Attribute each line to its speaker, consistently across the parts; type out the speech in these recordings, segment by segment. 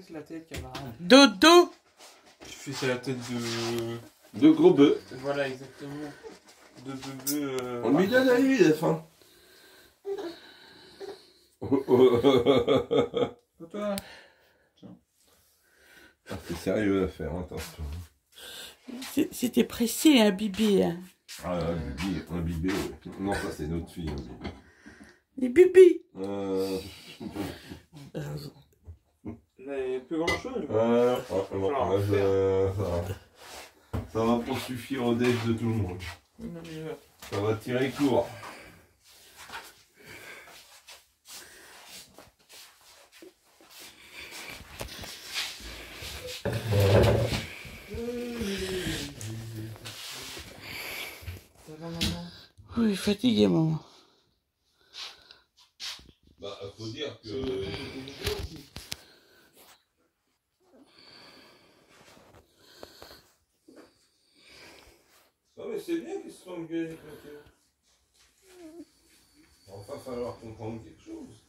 Speaker 1: c'est la tête, camarade.
Speaker 2: Dodo.
Speaker 1: Je fais c'est la tête de...
Speaker 3: De gros bœufs.
Speaker 1: Voilà, exactement. De bœufs...
Speaker 3: On lui donne à lui, il a faim.
Speaker 1: Toi.
Speaker 3: Ah, c'est sérieux l'affaire, attention.
Speaker 2: C'était pressé, hein, Bibi. Hein.
Speaker 3: Ah, un bibé, ouais. Non, ça c'est notre fille. Un bibé.
Speaker 2: Les Bibi.
Speaker 1: Mais plus grand chose.
Speaker 3: Ça va pas suffire au déj de tout le monde. Ça va tirer court.
Speaker 2: Oui, fatigué, maman.
Speaker 3: Bah, faut dire que... Non mais c'est bien qu'ils se sont engueulés avec le Théo. Il va enfin falloir comprendre quelque chose.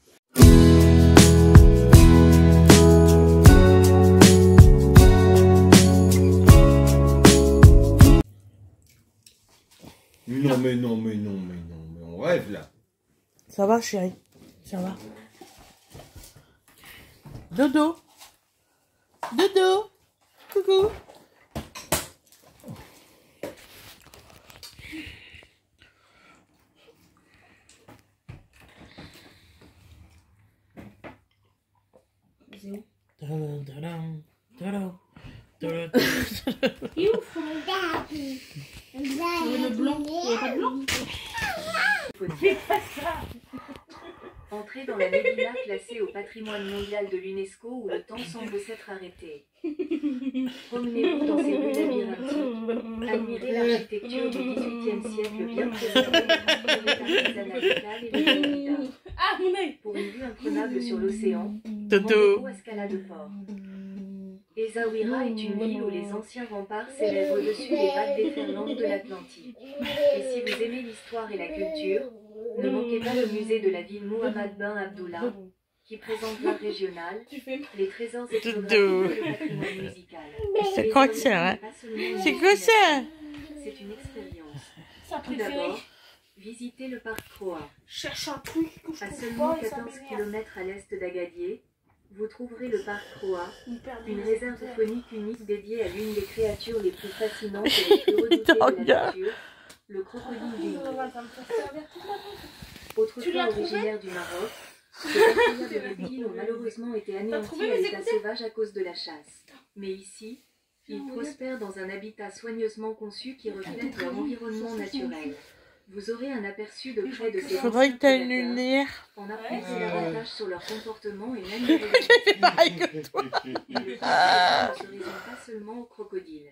Speaker 1: Mais on rêve là.
Speaker 2: Ça va, chérie? Ça va? Dodo. Dodo. Coucou. C'est où?
Speaker 4: Il est où, le blanc? Il n'y a pas de blanc?
Speaker 5: Entrez dans la Médina classée au patrimoine mondial de l'UNESCO où le temps semble s'être arrêté. Promenez-vous dans ces rues labyrinthiques. Admirez l'architecture du XVIIIe siècle bien préservée, l'artisanat local et le corrida.
Speaker 4: Ah, mon œil!
Speaker 5: Pour une vue imprenable sur l'océan,
Speaker 2: Dodo.
Speaker 5: rendez-vous à Scala de Port. Essaouira est une ville où les anciens remparts s'élèvent au-dessus des vagues déferlantes de l'Atlantique. Et si vous aimez l'histoire et la culture, ne manquez pas le musée de la ville Mohammed Ben Abdullah, qui présente l'art régional, les trésors ethnographiques et le patrimoine musical.
Speaker 2: C'est quoi que c'est, hein? C'est quoi ça?
Speaker 5: C'est une expérience.
Speaker 4: Ça
Speaker 5: Tout d'abord, visitez le parc Croa.
Speaker 4: Cherche un truc que je
Speaker 5: À
Speaker 4: trouve
Speaker 5: seulement
Speaker 4: pas et ça
Speaker 5: 14
Speaker 4: m'énerve.
Speaker 5: km à l'est d'Agadir, vous trouverez le parc Croa, une réserve faunique unique dédiée à l'une des créatures les plus fascinantes et les plus redoutées de la nature, le crocodile du Nil. Autrefois originaire du Maroc, ces incroyables reptiles ont malheureusement été anéantis à l'état sauvage à cause de la chasse. Mais ici, ils prospèrent dans un habitat soigneusement conçu qui reflète leur environnement naturel. Vous aurez un aperçu de près de ces
Speaker 2: Faudrait que t'aies une
Speaker 5: prédateurs,
Speaker 2: lumière.
Speaker 5: en apprenez davantage sur leur comportement et même leur
Speaker 2: Pareil que toi.
Speaker 5: Il ne se résume pas seulement aux crocodiles.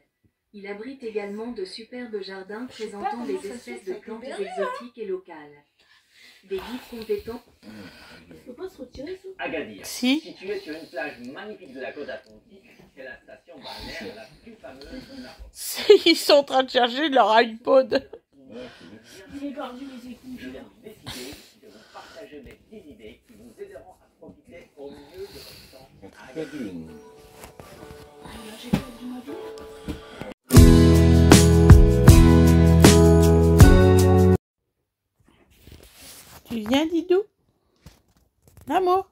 Speaker 5: Il abrite également de superbes jardins présentant des espèces de plantes exotiques et locales. Des guides compétents.
Speaker 4: Faut pas se retirer, ça?
Speaker 6: Agadir,
Speaker 2: Si.
Speaker 6: située sur une plage magnifique de la côte atlantique, c'est la station balnéaire la plus fameuse du Maroc.
Speaker 2: Ils sont en train de chercher leur iPod.
Speaker 4: Il est perdu, les écoutes.
Speaker 6: Je vais décider de vous partager mes 10 idées qui vous aideront à profiter au mieux de votre temps à Agadir.
Speaker 4: J'ai perdu ma vie.
Speaker 2: Tu viens, Didou? Amour?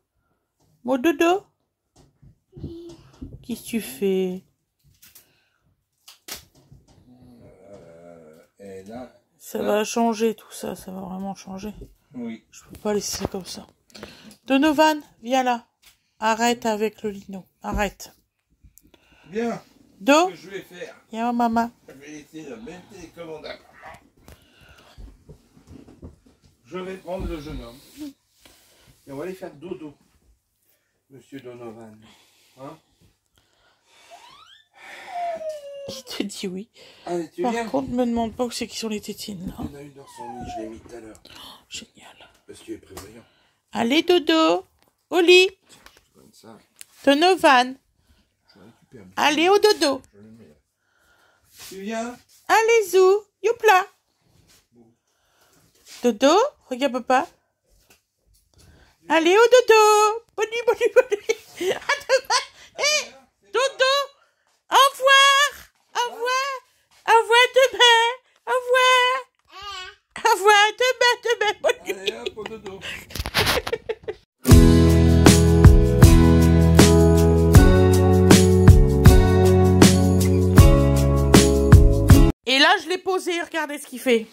Speaker 2: Mon dodo? Qu'est-ce que tu fais?
Speaker 1: Et là,
Speaker 2: Ça va changer tout ça, ça va vraiment changer.
Speaker 1: oui.
Speaker 2: Je peux pas laisser ça comme ça. Donovan, viens là. Arrête avec le lino. Arrête.
Speaker 1: Bien.
Speaker 2: Do,
Speaker 1: Ce que je vais faire,
Speaker 2: viens maman.
Speaker 1: je vais laisser la même télécommande à maman. Je vais prendre le jeune homme. Et on va aller faire dodo. Monsieur Donovan. Hein?
Speaker 2: Il te dit oui.
Speaker 1: Allez, tu
Speaker 2: Par
Speaker 1: viens?
Speaker 2: contre, me demande pas où c'est qui sont les tétines là.
Speaker 1: Il y en a une dans son lit, je l'ai mis tout à l'heure.
Speaker 2: Génial.
Speaker 1: Parce qu'il est prévoyant.
Speaker 2: Allez dodo. Au lit.
Speaker 1: Comme ça,
Speaker 2: Donovan.
Speaker 1: je récupère.
Speaker 2: Allez au dodo.
Speaker 1: Je le mets là. Tu viens?
Speaker 2: Allez zou. Youpla. Dodo. Regarde papa. Allez au dodo. Bonne nuit, bonne nuit, bonne nuit. Dodo, au revoir. Au revoir. Au revoir demain. Au revoir. Au revoir demain. Bonne nuit.
Speaker 3: Allez hop, au dodo.
Speaker 2: Et là, je l'ai posé. Regardez ce qu'il fait.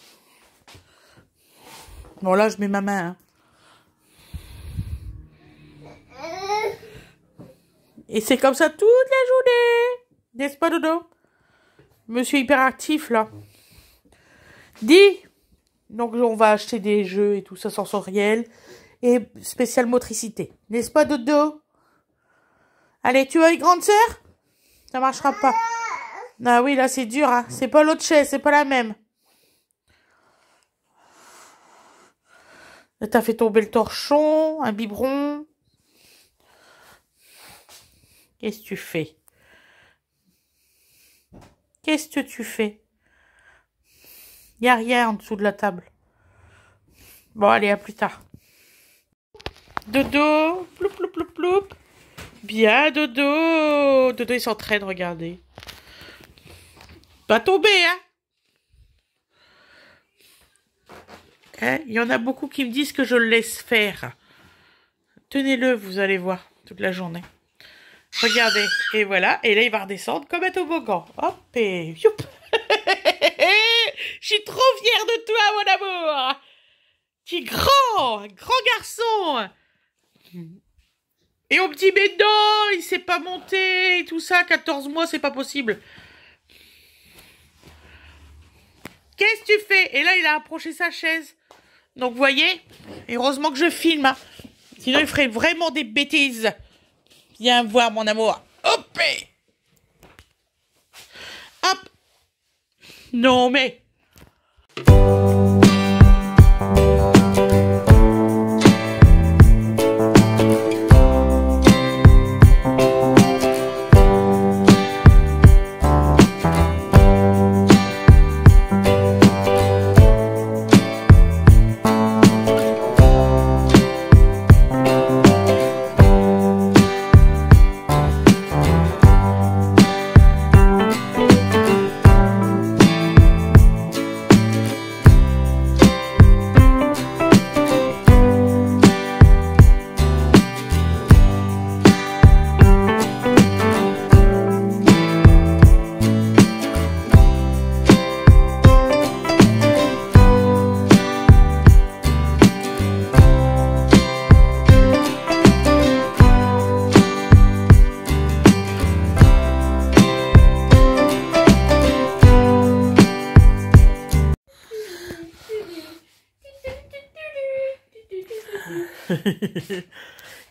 Speaker 2: Bon, là, je mets ma main. Hein. Et c'est comme ça toute la journée. N'est-ce pas, Dodo? Monsieur hyperactif, là. Dis. Donc, on va acheter des jeux et tout ça sensoriel. Et spécial motricité. N'est-ce pas, Dodo? Allez, tu vas avec grande sœur? Ça marchera pas. Ah oui, là, c'est dur, hein. C'est pas l'autre chaise, c'est pas la même. Là, t'as fait tomber le torchon, un biberon. Qu'est-ce que tu fais? Qu'est-ce que tu fais? Il n'y a rien en dessous de la table. Bon, allez, à plus tard. Dodo, ploup, ploup, ploup, ploup. Bien, Dodo. Dodo, il s'entraîne, regardez. Pas tomber, hein? Hein? Il y en a beaucoup qui me disent que je le laisse faire. Tenez-le, vous allez voir, toute la journée. Regardez, et voilà, et là il va redescendre comme un toboggan. Hop, et youp. Je suis trop fière de toi, mon amour. Tu es grand garçon. Et on me dit, mais non, il sait pas monter, et tout ça, 14 mois, c'est pas possible. Qu'est-ce que tu fais? Et là, il a approché sa chaise. Donc, vous voyez, et heureusement que je filme, hein. Sinon, il ferait vraiment des bêtises. Viens voir, mon amour. Hop! Hop! Non, mais...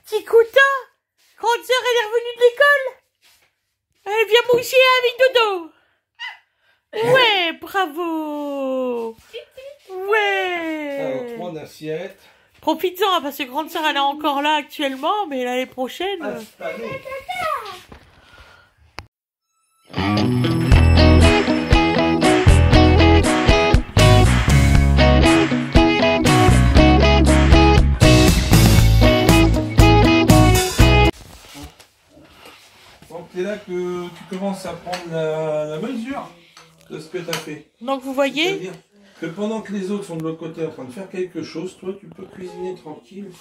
Speaker 2: Tikouta, grande sœur, elle est revenue de l'école. Elle vient moucher avec Dodo. Ouais, bravo. Ouais.
Speaker 3: Alors, 3 assiettes.
Speaker 2: Profites-en, hein, parce que grande sœur, elle est encore là actuellement, mais l'année prochaine...
Speaker 3: Donc c'est là que tu commences à prendre la mesure de ce que tu as fait.
Speaker 2: Donc vous voyez,
Speaker 3: C'est-à-dire que pendant que les autres sont de l'autre côté en train de faire quelque chose, toi tu peux cuisiner tranquille.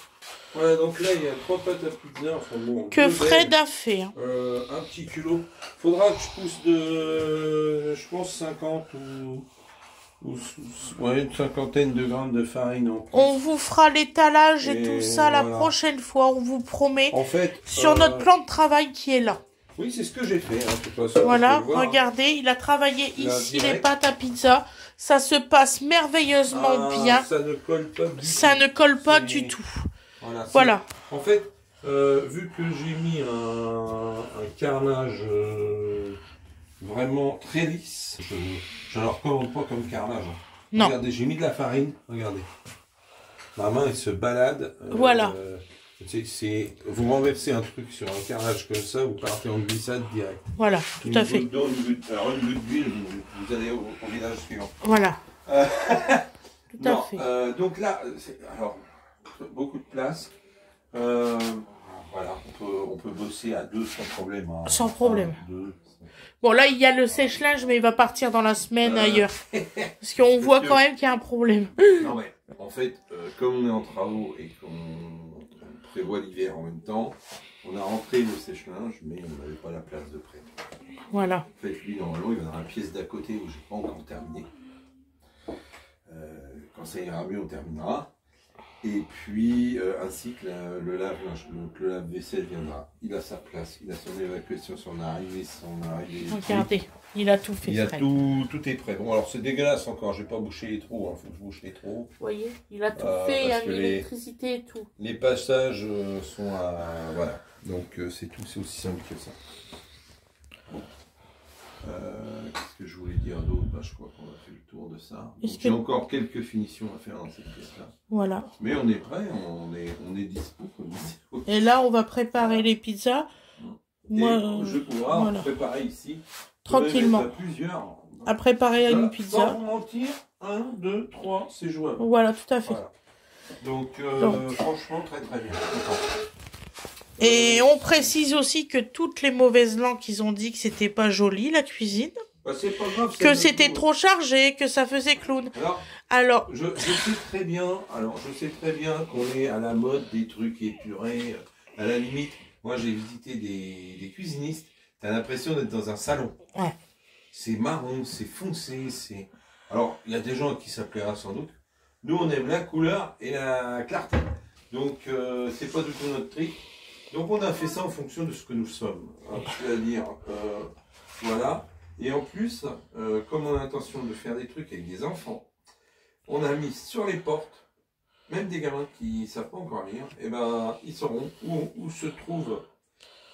Speaker 3: Voilà, donc là il y a 3 pâtes à pizza, enfin bon.
Speaker 2: que Fred a fait. Hein.
Speaker 3: Un petit culot. Faudra que je pousse de, je pense 50 ou ouais, une cinquantaine de grammes de farine en plus.
Speaker 2: On vous fera l'étalage et tout ça la
Speaker 3: voilà.
Speaker 2: prochaine fois, on vous promet,
Speaker 3: En fait,
Speaker 2: sur notre plan de travail qui est là.
Speaker 3: oui, c'est ce que j'ai fait. Hein, de toute façon,
Speaker 2: Voilà,
Speaker 3: tu peux le voir,
Speaker 2: regardez, il a travaillé
Speaker 3: Là,
Speaker 2: ici
Speaker 3: direct.
Speaker 2: les pâtes à pizza. Ça se passe merveilleusement bien.
Speaker 3: Ça ne colle pas du
Speaker 2: Ça
Speaker 3: tout.
Speaker 2: ne colle pas
Speaker 3: C'est-
Speaker 2: du tout.
Speaker 3: Voilà.
Speaker 2: Voilà.
Speaker 3: En fait, vu que j'ai mis un carrelage vraiment très lisse, je ne le recommande pas comme carrelage.
Speaker 2: Non.
Speaker 3: Regardez, j'ai mis de la farine. Regardez. Ma main, elle se balade.
Speaker 2: Voilà.
Speaker 3: Vous renversez un truc sur un carrelage comme ça, vous partez en glissade direct.
Speaker 2: Voilà, tout à fait.
Speaker 3: Alors, une goutte d'huile, vous allez au village suivant.
Speaker 2: Voilà. Tout à
Speaker 3: Non,
Speaker 2: fait.
Speaker 3: donc là, alors, beaucoup de place. Voilà, on peut bosser à 2 sans problème. Hein.
Speaker 2: Sans problème.
Speaker 3: 2.
Speaker 2: Bon, là, il y a le sèche-linge, mais il va partir dans la semaine ailleurs. Parce qu'on voit quand même qu'il y a un problème.
Speaker 3: Non, mais en fait, comme on est en travaux et qu'on prévoit l'hiver en même temps, on a rentré le sèche-linge, mais on n'avait pas la place de près.
Speaker 2: Voilà.
Speaker 3: En fait, lui, normalement, il va dans la pièce d'à côté où j'ai pas encore terminé. Quand ça ira mieux, on terminera. Et puis, ainsi que le lave-linge, donc le lave-vaisselle viendra. Il a sa place, il a son évacuation, son arrivée.
Speaker 2: Regardez, il a tout fait.
Speaker 3: Il a
Speaker 2: Fred.
Speaker 3: tout est prêt. Bon, alors c'est dégueulasse encore, je vais pas boucher les trous, il faut que je bouche les trous.
Speaker 2: Vous voyez, il a tout fait, il a mis l'électricité et tout.
Speaker 3: Les passages sont à... Voilà, donc c'est tout, c'est aussi simple que ça. Bon. Qu'est-ce que je voulais dire d'autre? Je crois qu'on a fait le tour de ça. Il y a encore quelques finitions à faire dans cette pièce-là.
Speaker 2: Voilà.
Speaker 3: Mais on est prêt, on est dispo.
Speaker 2: Et là, on va préparer les pizzas. Moi,
Speaker 3: je pourrai
Speaker 2: voilà.
Speaker 3: préparer ici.
Speaker 2: Tranquillement.
Speaker 3: Plusieurs.
Speaker 2: À préparer une
Speaker 3: Sans
Speaker 2: pizza.
Speaker 3: vous mentir, 1, 2, 3, c'est jouable.
Speaker 2: Voilà, tout à fait.
Speaker 3: Voilà. Donc, franchement, très très bien.
Speaker 2: Et on précise aussi que toutes les mauvaises langues, ils ont dit que c'était pas joli, la cuisine.
Speaker 3: Bah, c'est pas grave.
Speaker 2: Que c'était trop chargé, que ça faisait clown. Alors,
Speaker 3: je sais très bien, qu'on est à la mode des trucs épurés. À la limite, moi j'ai visité des cuisinistes, t'as l'impression d'être dans un salon.
Speaker 2: Ouais.
Speaker 3: C'est marron, c'est foncé, c'est... Alors, il y a des gens qui s'appellera sans doute. Nous, on aime la couleur et la clarté. Donc, c'est pas du tout notre truc. Donc, on a fait ça en fonction de ce que nous sommes. Hein, c'est-à-dire, voilà. Et en plus, comme on a l'intention de faire des trucs avec des enfants, on a mis sur les portes, même des gamins qui ne savent pas encore lire, et ben, ils sauront où se trouvent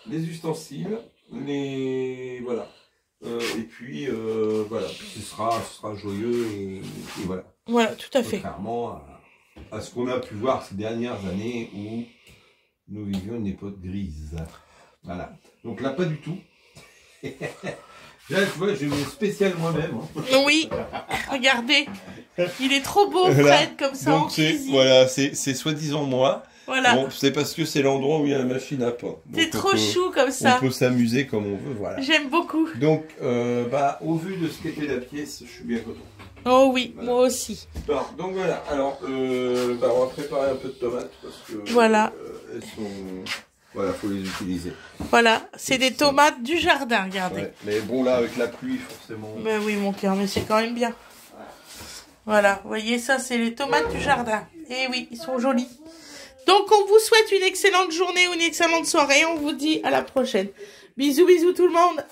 Speaker 3: les ustensiles, voilà. Et puis, voilà, ce sera joyeux et voilà.
Speaker 2: Voilà, tout à fait.
Speaker 3: Contrairement à ce qu'on a pu voir ces dernières années où nous vivions une époque grise. Voilà. Donc là, pas du tout. Là, tu vois, j'ai une spéciale moi-même. Hein.
Speaker 2: Oui, regardez. Il est trop beau, Fred,
Speaker 3: Voilà.
Speaker 2: comme ça,
Speaker 3: Donc
Speaker 2: en cuisine.
Speaker 3: voilà, c'est soi-disant moi.
Speaker 2: Voilà.
Speaker 3: Bon, c'est parce que c'est l'endroit où il y a la machine à pain.
Speaker 2: C'est
Speaker 3: Donc,
Speaker 2: trop chou comme ça.
Speaker 3: On peut s'amuser comme on veut, voilà.
Speaker 2: J'aime beaucoup.
Speaker 3: Donc, au vu de ce qu'était la pièce, je suis bien content.
Speaker 2: Oh oui,
Speaker 3: Voilà.
Speaker 2: moi aussi.
Speaker 3: Bon, donc voilà, alors, on va préparer un peu de tomates parce que...
Speaker 2: Voilà.
Speaker 3: Elles sont... Voilà, faut les utiliser.
Speaker 2: Voilà, c'est des tomates du jardin, regardez.
Speaker 3: Ouais, mais bon, là, avec la pluie, forcément...
Speaker 2: Mais oui, mon cœur, mais c'est quand même bien. Voilà, vous voyez, ça, c'est les tomates du jardin. Et oui, ils sont jolis. Donc, on vous souhaite une excellente journée ou une excellente soirée. On vous dit à la prochaine. Bisous, bisous tout le monde.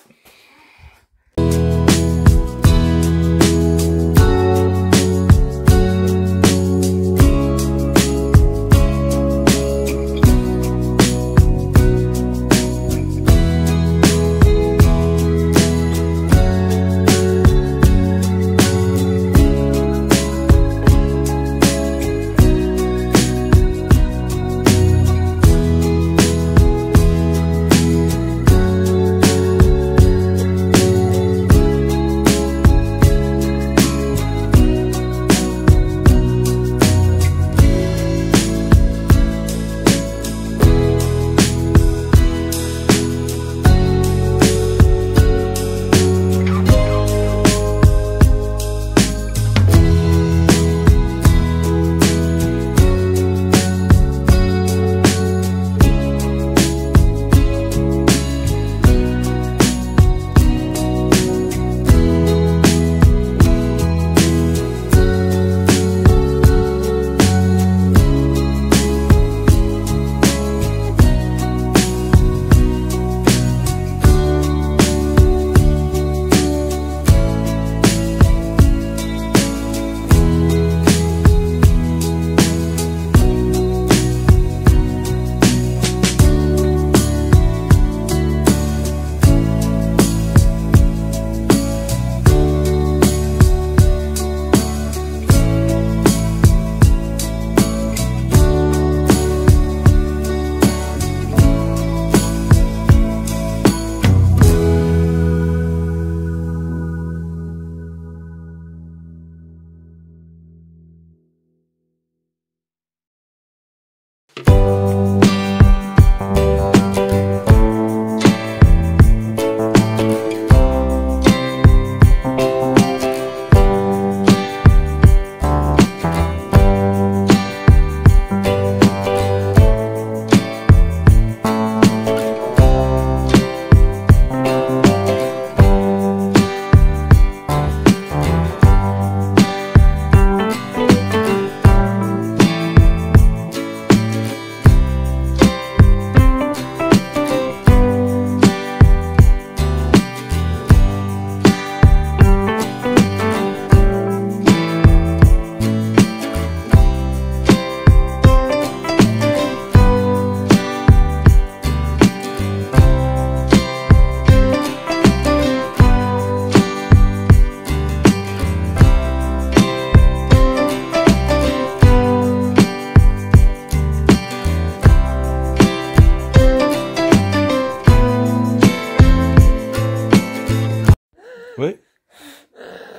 Speaker 3: Oui.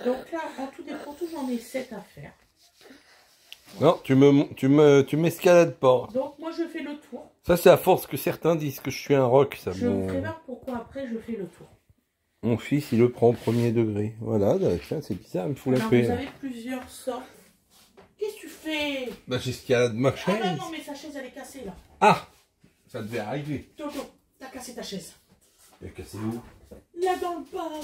Speaker 2: Donc là, en tout et pour tout, j'en ai 7 à faire.
Speaker 3: Non, tu m'escalades pas.
Speaker 2: Donc moi, je fais le tour.
Speaker 3: Ça, c'est à force que certains disent que je suis un rock. Ça,
Speaker 2: Je vous prépare pourquoi après, je fais le tour.
Speaker 3: Mon fils, il le prend au premier degré. Voilà, tiens, c'est bizarre, il me fout la
Speaker 2: Alors,
Speaker 3: paix.
Speaker 2: vous avez plusieurs sortes. Qu'est-ce que tu fais?
Speaker 3: Bah, j'escalade ma
Speaker 2: Ah
Speaker 3: chaise.
Speaker 2: bah non, mais sa chaise, elle est cassée, là.
Speaker 3: Ah, ça devait arriver.
Speaker 2: Toto, t'as cassé ta chaise.
Speaker 3: Il a cassé où?
Speaker 2: Là, dans le bas.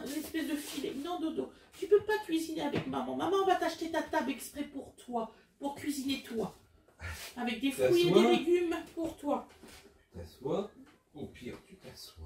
Speaker 2: L'espèce de filet. Non, Dodo, tu peux pas cuisiner avec maman. Maman va t'acheter ta table exprès pour toi. Pour cuisiner toi. Avec des fruits et des légumes pour toi.
Speaker 3: Tu t'assois. Au pire, tu t'assois.